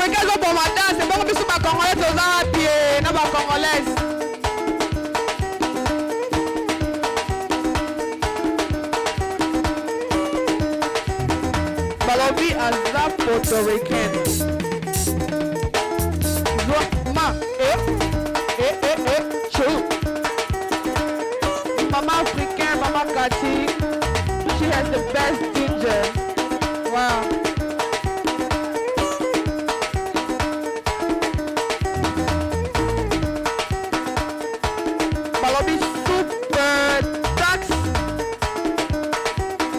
Ricains pour ma danse, c'est bon que je suis pas congolais aux arts pieds, non pas congolaise. Balobi Azza Puerto Rican. Ma, chou. Mama African, Mama Kati. She has the best ginger. Wow. Balobi super tax.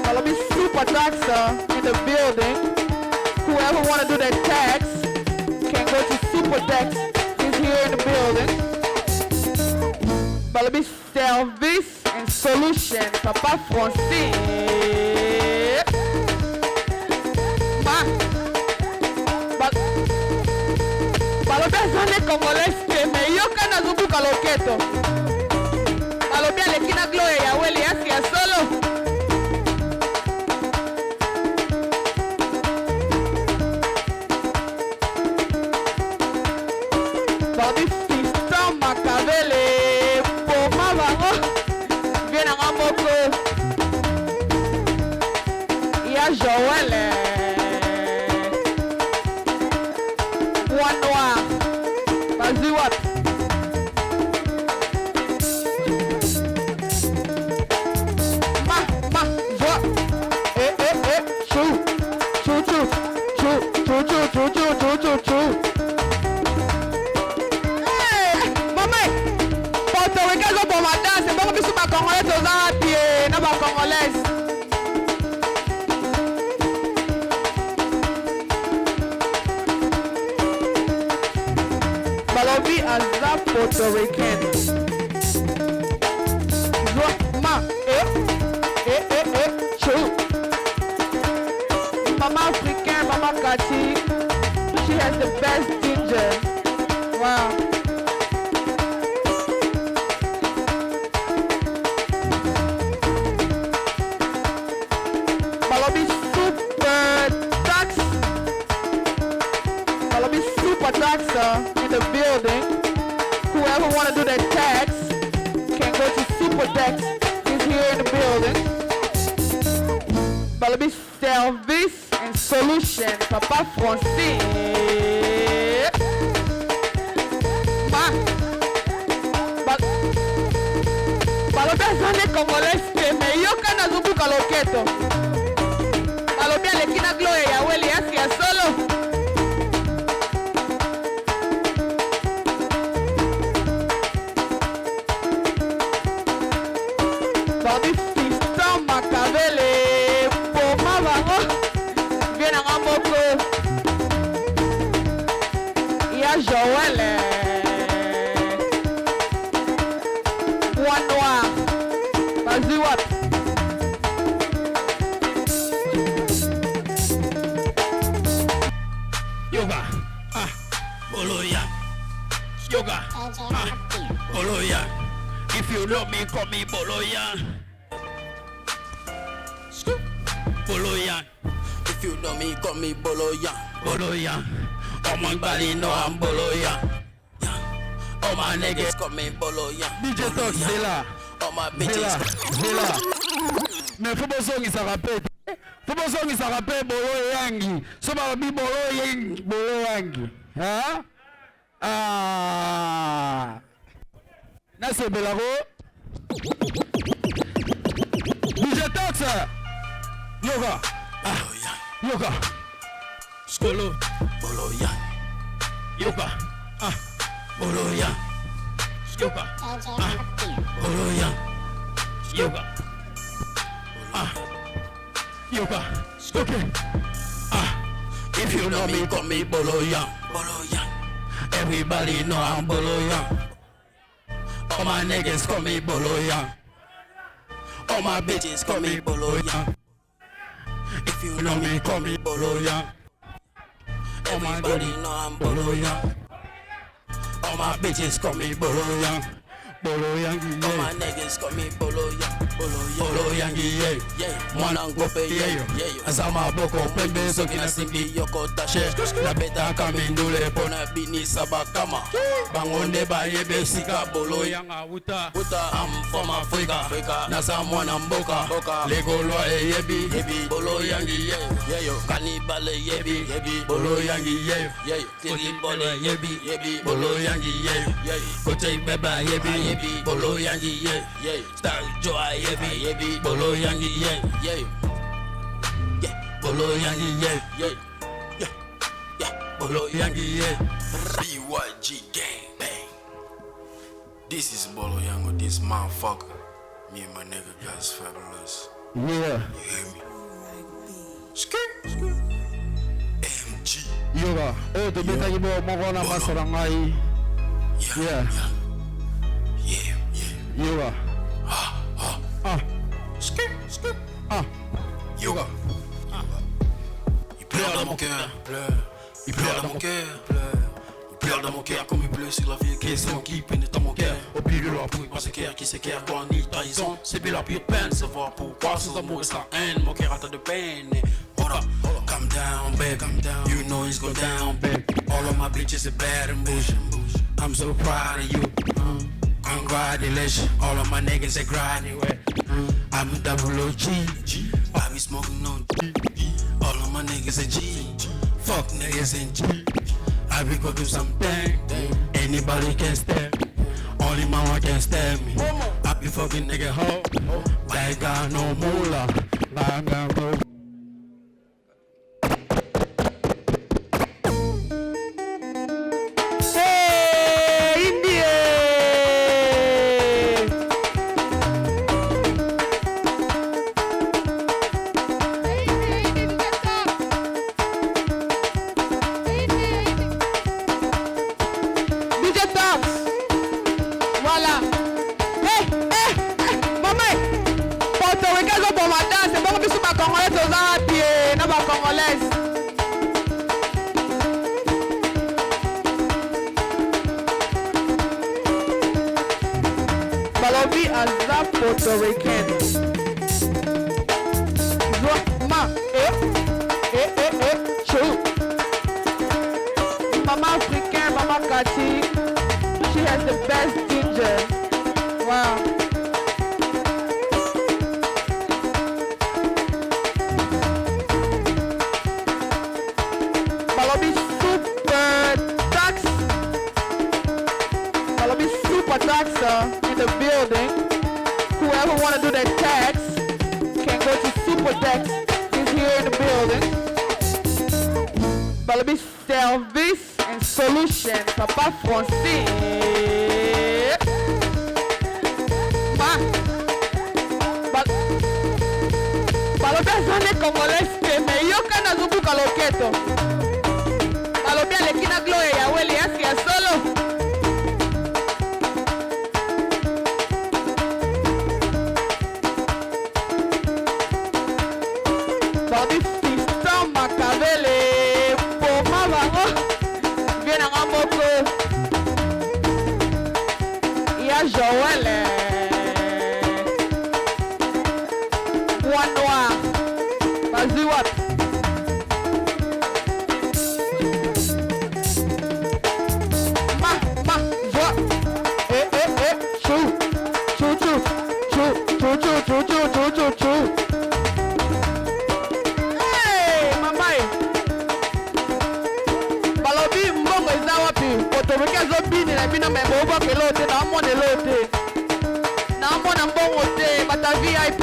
Balobi super taxer in the building. Whoever want to do their tax can go to Super Tax. He's here in the building. Balobi service and solution. Papa Francis. Balobi azane congolais mais yo kana zubuka loketo. Balobi alekina gloria ya weli yasi ya solo. Balobi fiston makavele poma bango. Viens en moko. Ya Joël. One noir. Vas-y, what? Chou. Hey, maman, Puerto Ricains pour ma danse, c'est bon que je suis pas congolais aux arts pieds, non pas congolaise. Balobi Azza Puerto Rican. Ma, chou. Mama African, Mama Kati. She has the best ginger. Wow. Balobi super tax. Balobi super taxer in the building. Whoever want to do their tax can go to Super Tax. He's here in the building. Balobi service and solution. Papa Francis. Balobi azane congolais mais yo kana zubuka loketo. Balobi alekina gloria ya weli yasi ya solo. Balobi fiston makavele poma bango. Viens en moko. Ya Joël. One noir. Vas-y, what? Yoga, Boloya. Yoga, Boloya. If you know me, call me Boloya. Boloya. If you know me, call me Boloya. Boloya. All my body know I'm Boloya. All my niggas call me Boloya. DJ Talk, c'est là. All my bitches. C'est là. Mais faut pas ça qui ça rappelle. Faut pas ça qui ça rappelle Bolo Yangi. So ba bi Bolo Yangi. Hein? Ah. Na c'est Belaro. DJ Talk ça. Yoga. Yoga. Skolo. Boloya. Yoga. Boloya. Yoga. Boloya. Yoga. Yoga. Okay. If you know me, call me Boloya. Boloya. Everybody know I'm Boloya. All my niggas call me Boloya. All my bitches call me Boloya. If you know me, call me Boloya. Everybody know I'm Boloya. All my bitches call me Boloya. Bolo Yangi. All my niggas call me Boloya. bolo yangi ye mwana ngope ye azama boko pembe soki na simbi yoko tashe na beta kamindule pona binisa bakama bango nde bayebe sika bolo yanga uta am from Africa nasa mwana mboka legolo yebi bolo yangi ye kanibale yebi bolo yangi ye bole yebi bolo yangi ye kote beba yebi bolo yangi ye star joy yebi bolo yangi ye bolo yangi ye bolo yangi ye BYG gang bang. This is Bolo Yango, this motherfucker. Me and my nigga guys fabulous. Yeah. You hear me? Skirt. MG. Yoga. Oh, the beta you go mogona masarangai. Yeah. Yoga. Skirt. Yoga. Il pleure dans mon cœur. Il pleure dans mon cœur. Il pleure dans mon cœur comme il pleut sur la vieille question qui pénètre dans mon cœur. Au pire de leur bruit, pas ce cœur qui s'éclaire quand ni trahison. C'est bien la pire peine, savoir pourquoi sans amour et sans haine. Mon cœur atteint de peine. Hold up, calm down, babe. You know it's go down, babe. All of my bitches are bad and bush. I'm so proud of you. Congratulations, all of my niggas are grinding. I'm a double OG. I be smoking on G. All of my niggas are G. Fuck niggas in G. I be go do something. Anybody can stand. Only mama can stand me. I be fucking nigga hoe. I ain't got no moolah. I ain't got no. Puerto Rican. True. Mama African, Mama Kati. She has the best ginger. Wow. Balobi super tax. Balobi super taxa in the building. Whoever want to do their tax can go to Super Tax. He's here in the building. Balabi Service and Solution. Papa Francis. Balobi azane Congolese, mais yo kana zubu kaloketo. Balobi alekina gloria ya weli yasi ya solo. Bobby Fiston Makavele Poma Bango Viens à Moko Y'a Joël One Noir Vas-y what Joie Chou Bina me boba ke lote na amone lote na amona mbongo te bata VIP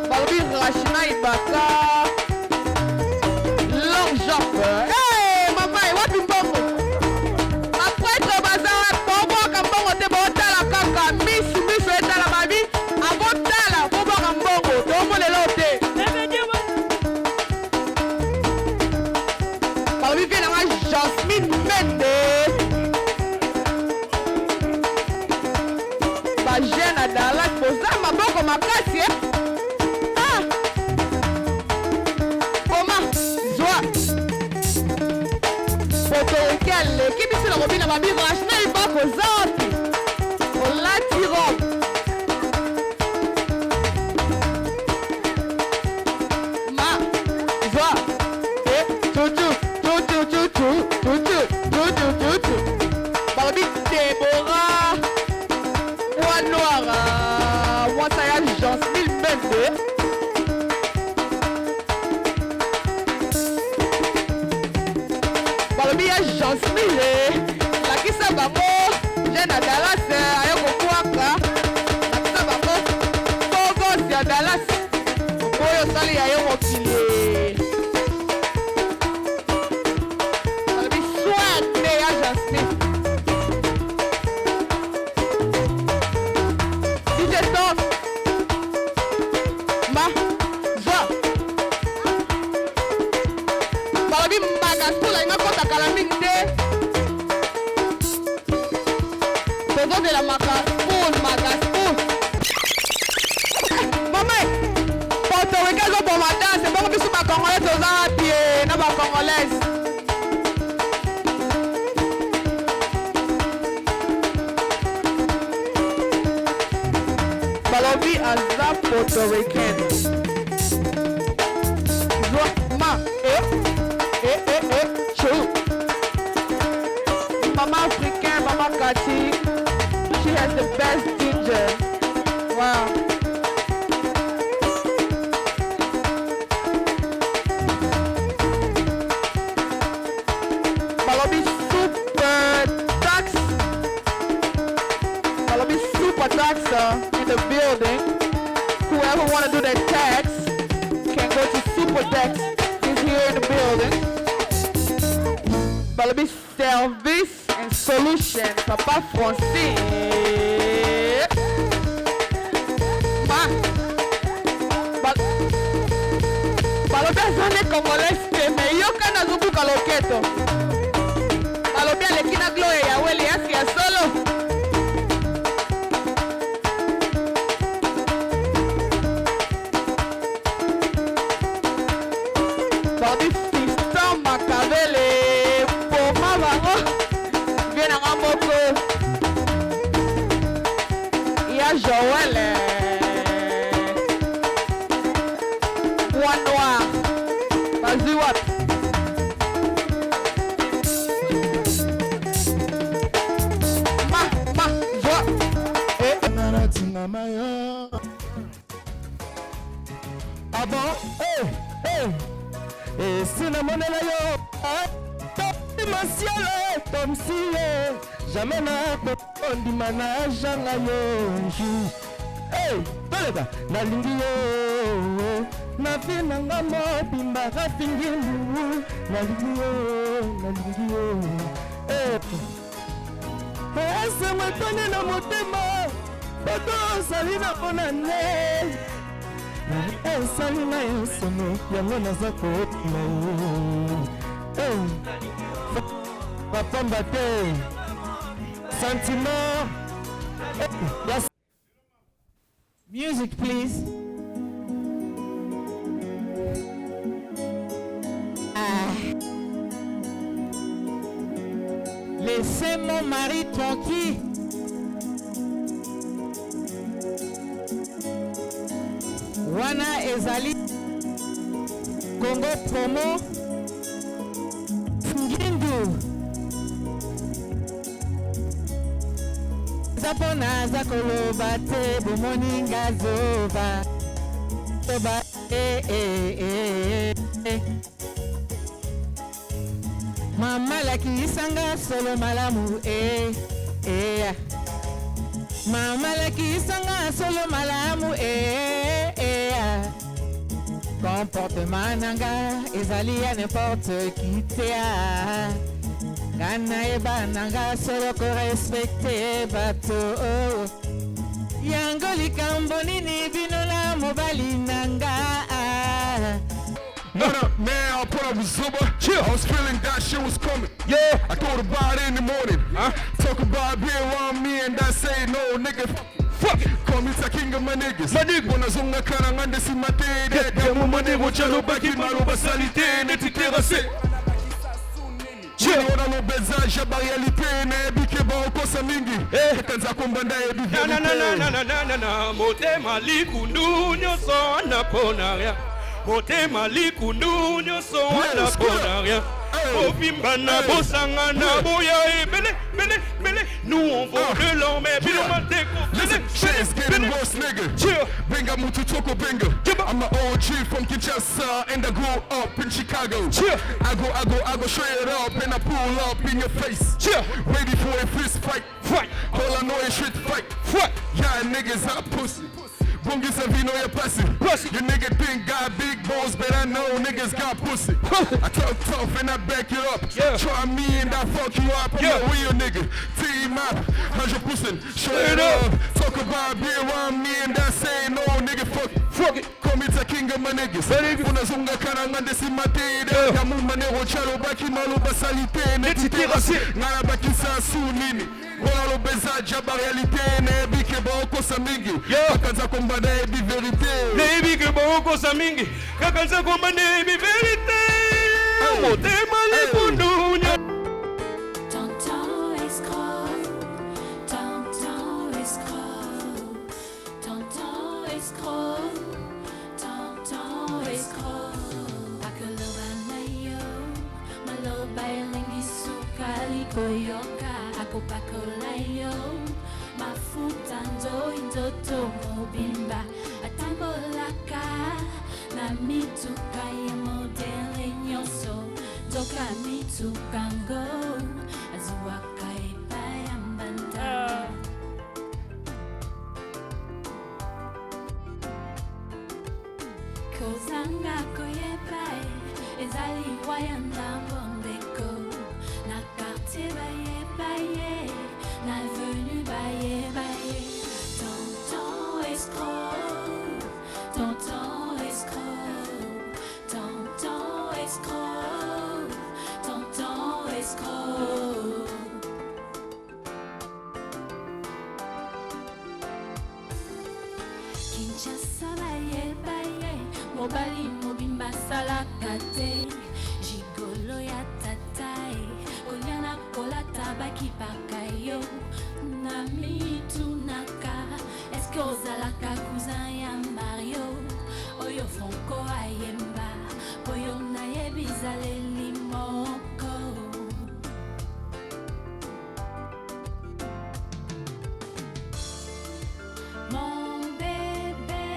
Balobi Rashina Ibaka Long Jump hey mama what mbongo après to bazar bobo ka mbongo te botala kaka misu etala babi abotala bobo ka mbongo to mone lote Balobi vient na Jasmine Mende Bajena Dallas Boza Maboko Makasi Ah Oma Zoa Poto Kelle Kibisi na Robina Babi Rashna Ibako Zoti Latirobe. Ma, va, et tout. Barbie Déborah, moi noir, moi ça y a Jean Smith Bende. Barbie ya Jean Smith, la qui ça va moi, j'ai na Dallas, ayo kokuaka, la qui ça va moi, Togo c'est à Dallas, oyo sali ayo mokili. De la Magaspoon. Maman, Porto Ricain pour ma danse, c'est bon que je ma congolaise aux pieds, non pas congolaise. Balobi Azza Porto Ricain. Ma, chou. Maman africain, maman Kati. She has the best ginger. Wow. Balobi super tax in the building. Whoever want to do their tax can go to Super Tax. He's here in the building. Balobi service and solution. Papa Francis. Balobi azane congolais mais yo kana zubuka loketo. Balobi alekina gloria ya weli yasi ya solo. Balobi fiston makavele poma bango. Viens à Moko. Il y a Joël. One noir. Vas-y, what? Ah bon? Et si la monnaie là yo, comme si jamais na kondi manaja nga yo. Hey, tolega na lingi yo. Na vina nga mo bimba rafingilu. Na lingi yo. Ese mwetone na motema. Bato salina ponane. Salina yosono yango naza kotima yo. Papa Mbate sentiment. Yes. Music please. Laissez mon mari tranquille. Wana ezali Congopromotv Ngindu Zapona zakoloba te bomoninga zoba Toba Mama laki isanga solo malamu Mama laki isanga solo malamu Comportement nanga ezali à n'importe qui tea Gana eba nanga solo ko respecte bato Yango likambo nini bino la mobali nanga What up, man? I'll put up a Zuba. Chill. I was feeling that shit was coming. Yeah. I thought about it in the morning. Talk about being around me and I say no, nigga. Fuck. Call me the king of my niggas. My nigga. When I zonga karangande si mate. Demo manego chalo baki maroba salite. Neti terrasse. Chill. Wana no bezaja ba réalité. Ne bike baokosa mingi ekanza kombanda yebi motema likundu nyonso na pona rien motema likundu nyonso na pona rien Obimbana bosangana boya bele bele bele. Nous on vend de l'or mais puis on va listen, shit is getting worse, nigga. Benga mutu toko benga. I'm an OG from Kinshasa and I grew up in Chicago. I go straight up and I pull up in your face. Ready for a fist fight. All I know is shit fight. Yeah, niggas are pussy. Bungie Savino, you're pussy. You nigga think got big balls, but I know niggas got pussy. I talk tough and I back you up. Try me and I fuck you up. I'm a real nigga. Team up, 100%. Straight up. Talk about being around me and I say no nigga fuck it. Come it's a king of my niggas. Unazunga karanga desimate. Yamu manero chalo baki malo basalite. Netiterasi. Ngara baki sa su nini. Wala lo beza jaba realite. Nebi ke baoko sa mingi. Kakanza kombana ebi verite. Nebi ke baoko sa mingi. Kakanza kombana ebi verite. Motema likundunya. Koyoka ako pakolayo mafutando indoto mobimba atambolaka na mituka ya modele nyoso toka mitukango azuwaka ipaya mbanda kozanga koyepai ezali wayanda bondeko baye, la venue baye, tonton escroc, tonton escroc, tonton escroc, tonton escroc. Kinshasa baye, mobali mobimba salakate, jigolo ya tatai. Koliana kolata baki pakayo nami tunaka eske ozalaka cousin ya Mario oyo fonko ayemba oyo nayebizaleli moko mon bébé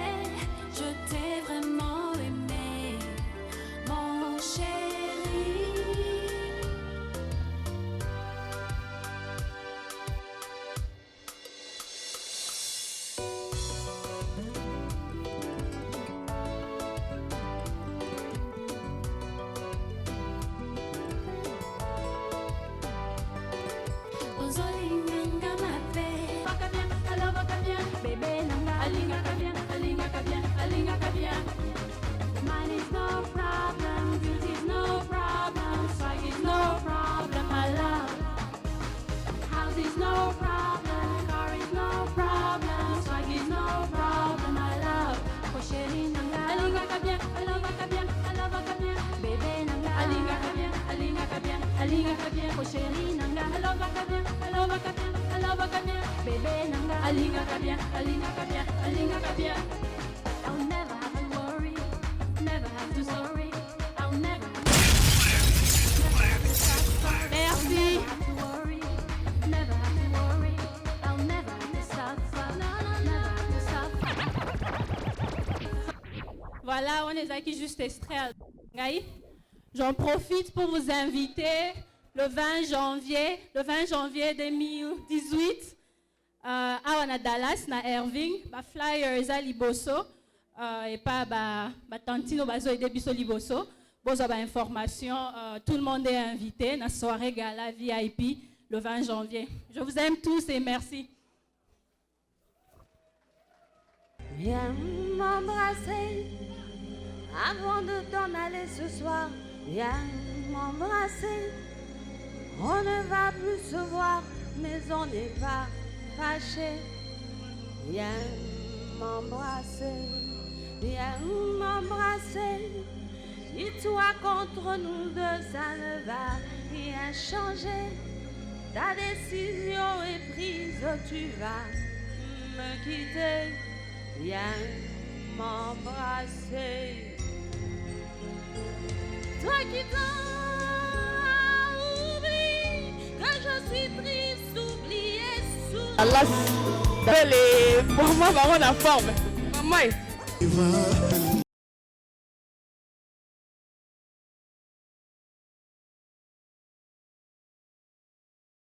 je t'ai vraiment aimé mon chéri. Mine is no problem, beauty is no problem, swag is no problem, my love. House is no problem, car is no problem, swag is no problem, my love. Chérie nanga, alinga kabien, alova kabien, bébé nanga, alinga kabien, chérie nanga, alova kabien, bébé nanga, alinga kabien. I'll never have to worry, never have to sorry, I'll never have to suffer. Merci. Never have to worry, I'll never have to suffer, never have to suffer. Voilà, on est aquí juste extrait. J'en profite pour vous inviter le 20 janvier 2018 à Dallas, na Irving, ba flyers à Liboso. Et pas tantino bazo et debiso liboso bozo ba information tout le monde est invité na soirée gala VIP le 20 janvier. Je vous aime tous et merci. Viens m'embrasser avant de t'en aller ce soir. Viens m'embrasser. On ne va plus se voir mais on n'est pas fâchés. Viens m'embrasser. Viens m'embrasser, dis-toi qu'entre nous deux ça ne va rien changer. Ta décision est prise, tu vas me quitter. Viens m'embrasser. Toi qui t'as oublié que je suis triste, oublié sous. Allah, belle, pour moi, on a forme. Maman.